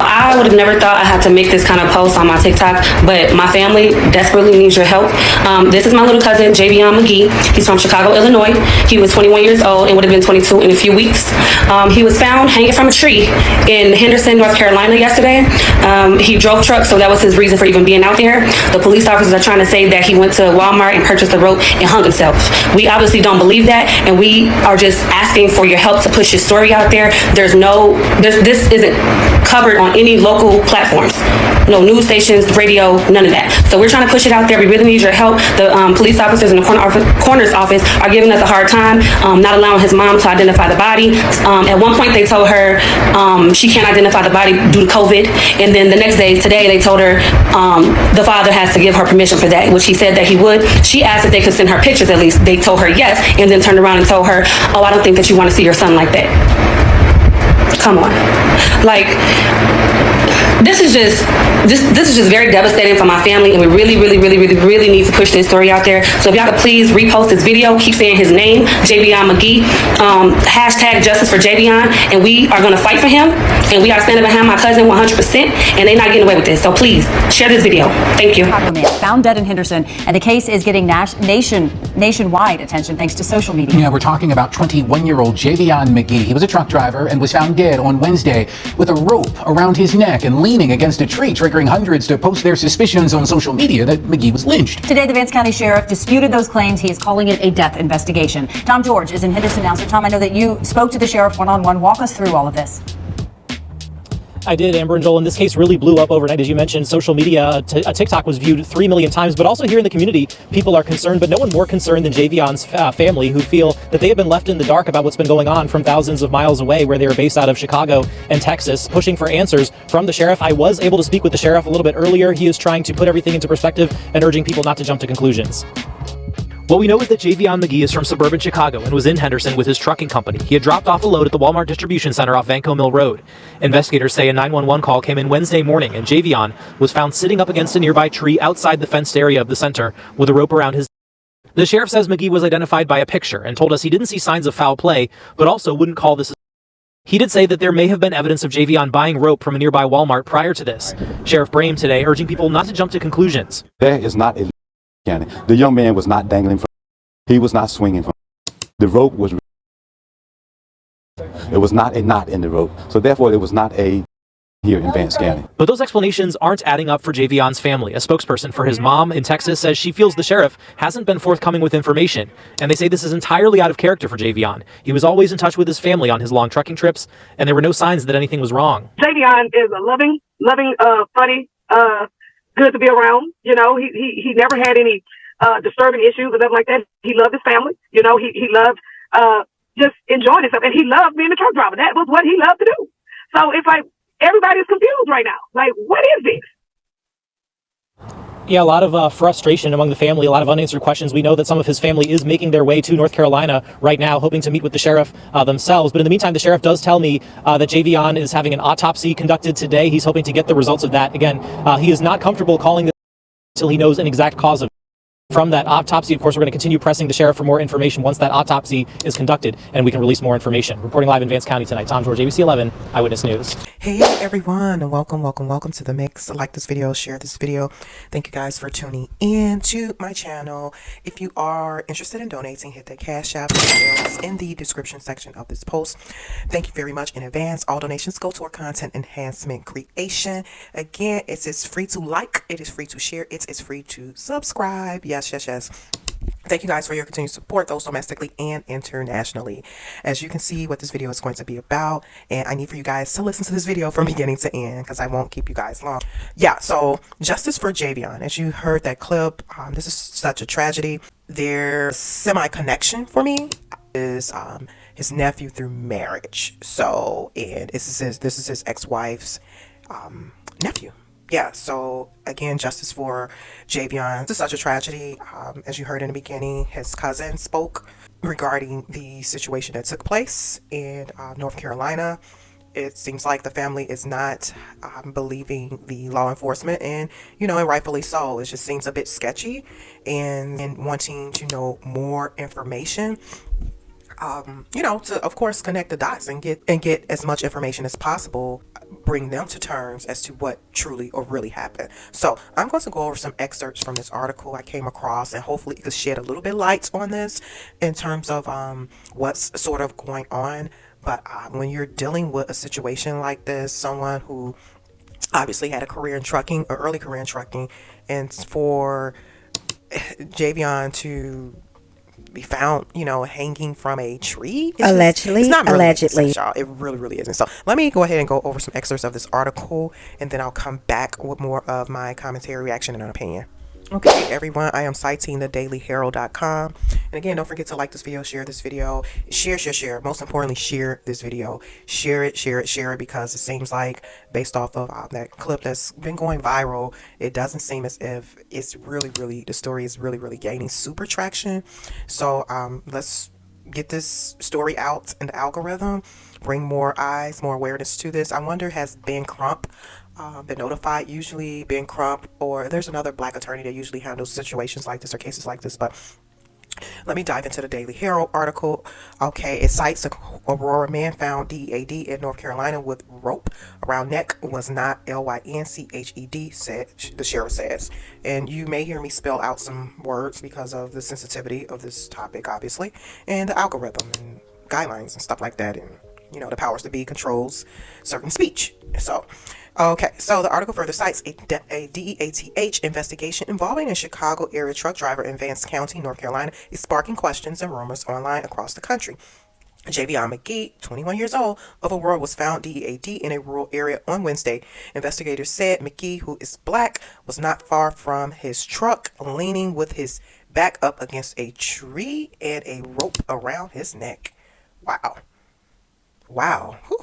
I would have never thought I had to make this kind of post on my TikTok, but my family desperately needs your help. This is my little cousin, JAVION McGee. He's from Chicago, Illinois. He was 21 years old and would have been 22 in a few weeks. He was found hanging from a tree in Henderson, North Carolina yesterday. He drove trucks, so that was his reason for even being out there. The police officers are trying to say that he went to Walmart and purchased a rope and hung himself. We obviously don't believe that, and we are just asking for your help to push his story out there. This isn't covered on any local platforms, no news stations, radio, none of that. So we're trying to push it out there. We really need your help. The police officers in the coroner's office are giving us a hard time, not allowing his mom to identify the body. At one point they told her she can't identify the body due to COVID, and then the next day, today, they told her the father has to give her permission for that, which he said that he would. She asked if they could send her pictures at least. They told her yes, and then turned around and told her, oh, I don't think that you want to see your son like that. Come on. Like, this is just very devastating for my family, and we really need to push this story out there. So if y'all could please repost this video, keep saying his name, Javion McGee, hashtag justice for Javion, and we are gonna fight for him, and we are standing behind my cousin 100%, and they're not getting away with this. So please share this video. Thank you. Found dead in Henderson, and the case is getting nationwide attention thanks to social media. Yeah, we're talking about 21-year-old Javion McGee. He was a truck driver and was found dead on Wednesday with a rope around his neck and leaning against a tree, triggering hundreds to post their suspicions on social media that McGee was lynched. Today, the Vance County Sheriff disputed those claims. He is calling it a death investigation. Tom George is in Henderson now. So, Tom, I know that you spoke to the sheriff one-on-one. Walk us through all of this. I did, Amber and Joel, and this case really blew up overnight. As you mentioned, social media, TikTok was viewed 3 million times, but also here in the community, people are concerned, but no one more concerned than Javion's family, who feel that they have been left in the dark about what's been going on from thousands of miles away, where they are based out of Chicago and Texas, pushing for answers from the sheriff. I was able to speak with the sheriff a little bit earlier. He is trying to put everything into perspective and urging people not to jump to conclusions. What we know is that Javion McGee is from suburban Chicago and was in Henderson with his trucking company. He had dropped off a load at the Walmart distribution center off Vanco Mill Road. Investigators say a 911 call came in Wednesday morning, and Javion was found sitting up against a nearby tree outside the fenced area of the center with a rope around his neck. The sheriff says McGee was identified by a picture and told us he didn't see signs of foul play, but also wouldn't call this. He did say that there may have been evidence of Javion buying rope from a nearby Walmart prior to this. Sheriff Brame today urging people not to jump to conclusions. There is not a the young man was not dangling from. He was not swinging from. The rope was. It was not a knot in the rope, so therefore it was not a here in Vance County. But those explanations aren't adding up for Javion's family. A spokesperson for his mom in Texas says she feels the sheriff hasn't been forthcoming with information, and they say this is entirely out of character for Javion. He was always in touch with his family on his long trucking trips, and there were no signs that anything was wrong. Javion is a loving, funny, good to be around. You know, he never had any disturbing issues or nothing like that. He loved his family. You know, he loved just enjoying himself, and he loved being a truck driver. That was what he loved to do. So it's like everybody's confused right now. Like, what is this? Yeah, a lot of frustration among the family, a lot of unanswered questions. We know that some of his family is making their way to North Carolina right now, hoping to meet with the sheriff themselves. But in the meantime, the sheriff does tell me that Javion is having an autopsy conducted today. He's hoping to get the results of that. Again, he is not comfortable calling this until he knows an exact cause of it. From that autopsy, of course, we're going to continue pressing the sheriff for more information once that autopsy is conducted and we can release more information. Reporting live in Vance County tonight, Tom George, ABC 11 Eyewitness News. Hey everyone, and welcome to the mix. Like this video, share this video. Thank you guys for tuning in to my channel. If you are interested in donating, hit the Cash App details in the description section of this post. Thank you very much in advance. All donations go to our content enhancement creation. Again, it is free to like, it is free to share, it is free to subscribe. Yes. Thank you guys for your continued support, those domestically and internationally. As you can see what this video is going to be about, and I need for you guys to listen to this video from beginning to end because I won't keep you guys long. Yeah, so justice for Javion. As you heard that clip, this is such a tragedy. Their semi-connection for me is his nephew through marriage. So, and this is his ex-wife's nephew. Yeah, so again, justice for Javion. This is such a tragedy. As you heard in the beginning, his cousin spoke regarding the situation that took place in North Carolina. It seems like the family is not believing the law enforcement, and and rightfully so. It just seems a bit sketchy, and wanting to know more information. you know, to of course connect the dots and get as much information as possible, bring them to terms as to what truly or really happened. So I'm going to go over some excerpts from this article I came across, and hopefully it could shed a little bit light on this in terms of what's sort of going on. But when you're dealing with a situation like this, someone who obviously had a career in trucking, or early career in trucking, and for Javion to be found, you know, hanging from a tree. Allegedly, it's not really allegedly. sense, y'all. It really, really isn't. So let me go ahead and go over some excerpts of this article, and then I'll come back with more of my commentary, reaction, and an opinion. Okay, everyone, I am citing the dailyherald.com. And again, don't forget to like this video, share this video, share. Most importantly, share this video. Share it, because it seems like, based off of that clip that's been going viral, it doesn't seem as if it's really, the story is really gaining super traction. So let's get this story out in the algorithm, bring more eyes, more awareness to this. I wonder, has Ben Crump been notified? Usually Ben Crump, or there's another black attorney that usually handles situations like this or cases like this. But let me dive into the Daily Herald article. Okay, it cites Aurora man found DEAD in North Carolina with rope around neck was not LYNCHED, said the sheriff says. And you may hear me spell out some words because of the sensitivity of this topic, obviously, and the algorithm and guidelines and stuff like that, and you know, the powers that be controls certain speech. So okay, so the article further cites a DEATH investigation involving a Chicago area truck driver in Vance County, North Carolina, is sparking questions and rumors online across the country. Javion McGee, 21 years old, of Aurora, was found DEAD in a rural area on Wednesday. Investigators said McGee, who is black, was not far from his truck, leaning with his back up against a tree and a rope around his neck. Wow. Whew.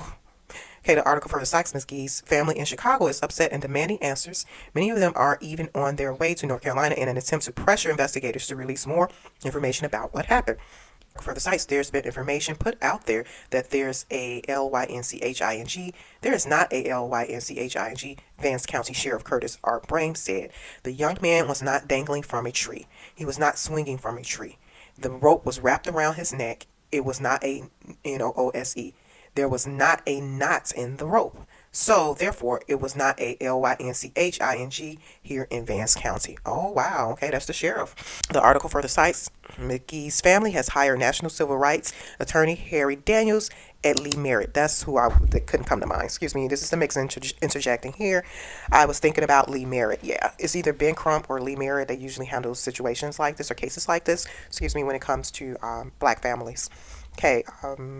Okay, the article further cites McGee's family in Chicago is upset and demanding answers. Many of them are even on their way to North Carolina in an attempt to pressure investigators to release more information about what happened. Further cites, there's been information put out there that there's a LYNCHING. There is not a LYNCHING, Vance County Sheriff Curtis R. Brame said. The young man was not dangling from a tree. He was not swinging from a tree. The rope was wrapped around his neck. It was not a NOSE. There was not a knot in the rope. So, therefore, it was not a LYNCHING here in Vance County. Oh, wow. Okay, that's the sheriff. The article further cites McGee's family has hired national civil rights attorney Harry Daniels at Lee Merritt. That's who that couldn't come to mind. Excuse me. This is the mix interjecting here. I was thinking about Lee Merritt. Yeah, it's either Ben Crump or Lee Merritt that usually handles situations like this or cases like this. Excuse me, when it comes to black families. Okay,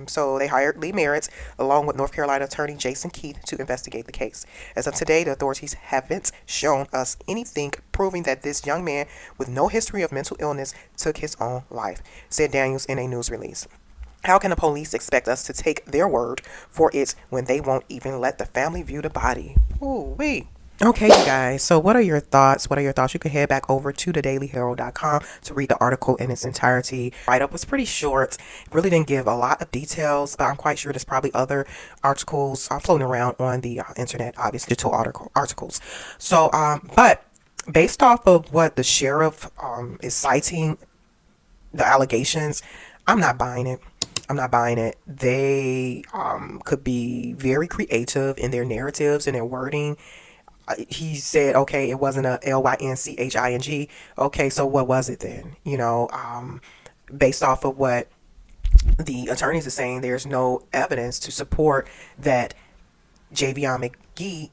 so they hired Lee Merritt along with North Carolina attorney Jason Keith to investigate the case. As of today, the authorities haven't shown us anything proving that this young man with no history of mental illness took his own life, said Daniels in a news release. How can the police expect us to take their word for it when they won't even let the family view the body? Ooh-wee. Okay, you guys, so what are your thoughts? You can head back over to thedailyherald.com to read the article in its entirety. Write-up was pretty short, really didn't give a lot of details, but I'm quite sure there's probably other articles floating around on the internet, obviously, digital articles. So, but based off of what the sheriff is citing, the allegations, I'm not buying it. They could be very creative in their narratives and their wording. He said, okay, it wasn't a LYNCHING. Okay, so what was it then? You know, based off of what the attorneys are saying, there's no evidence to support that Javion McGee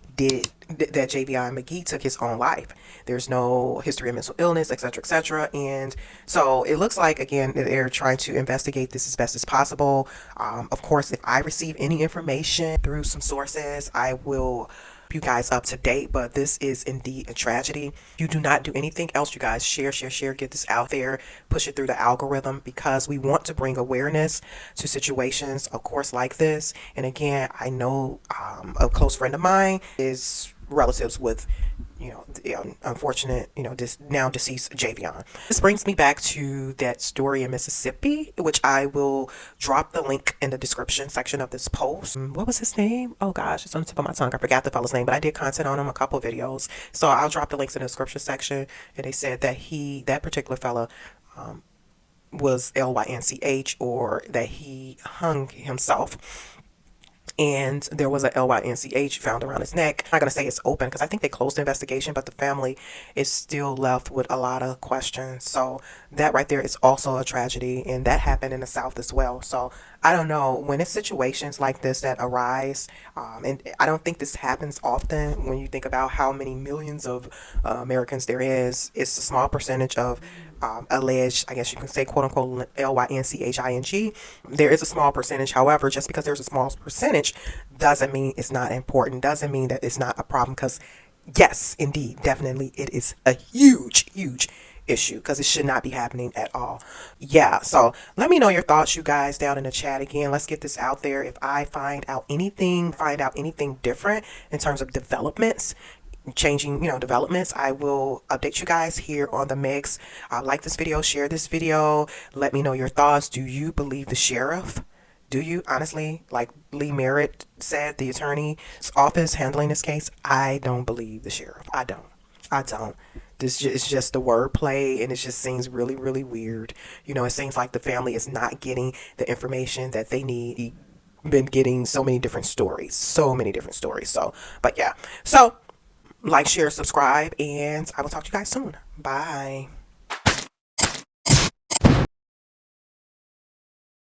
took his own life. There's no history of mental illness, etc. And so it looks like, again, they're trying to investigate this as best as possible. Of course, if I receive any information through some sources, I will you guys up to date, but this is indeed a tragedy. You do not do anything else, you guys. Share, get this out there, push it through the algorithm, because we want to bring awareness to situations, of course, like this. And again, I know a close friend of mine is relatives with, you know, the unfortunate, you know, this now deceased Javion. This brings me back to that story in Mississippi, which I will drop the link in the description section of this post. What was his name? Oh gosh, it's on the tip of my tongue. I forgot the fellow's name, but I did content on him, a couple of videos. So I'll drop the links in the description section. And they said that that particular fella was LYNCH or that he hung himself. And there was a LYNCH found around his neck. I'm not going to say it's open because I think they closed the investigation, but the family is still left with a lot of questions. So that right there is also a tragedy, and that happened in the South as well. So I don't know, when it's situations like this that arise, and I don't think this happens often when you think about how many millions of Americans there is. It's a small percentage of alleged, I guess you can say, quote unquote, LYNCHING. There is a small percentage. However, just because there's a small percentage doesn't mean it's not important, doesn't mean that it's not a problem, because yes, indeed, definitely it is a huge, huge issue, because it should not be happening at all. Yeah, so let me know your thoughts, you guys, down in the chat. Again, let's get this out there. If I find out anything different in terms of developments, changing, developments, I will update you guys here on the mix. Like this video, share this video, let me know your thoughts. Do you believe the sheriff? Do you honestly, like Lee Merritt said, the attorney's office handling this case? I don't believe the sheriff. I don't. This is just the wordplay, and it just seems really, really weird. It seems like the family is not getting the information that they need. Been getting so many different stories. So, but yeah. So, like, share, subscribe, and I will talk to you guys soon. Bye.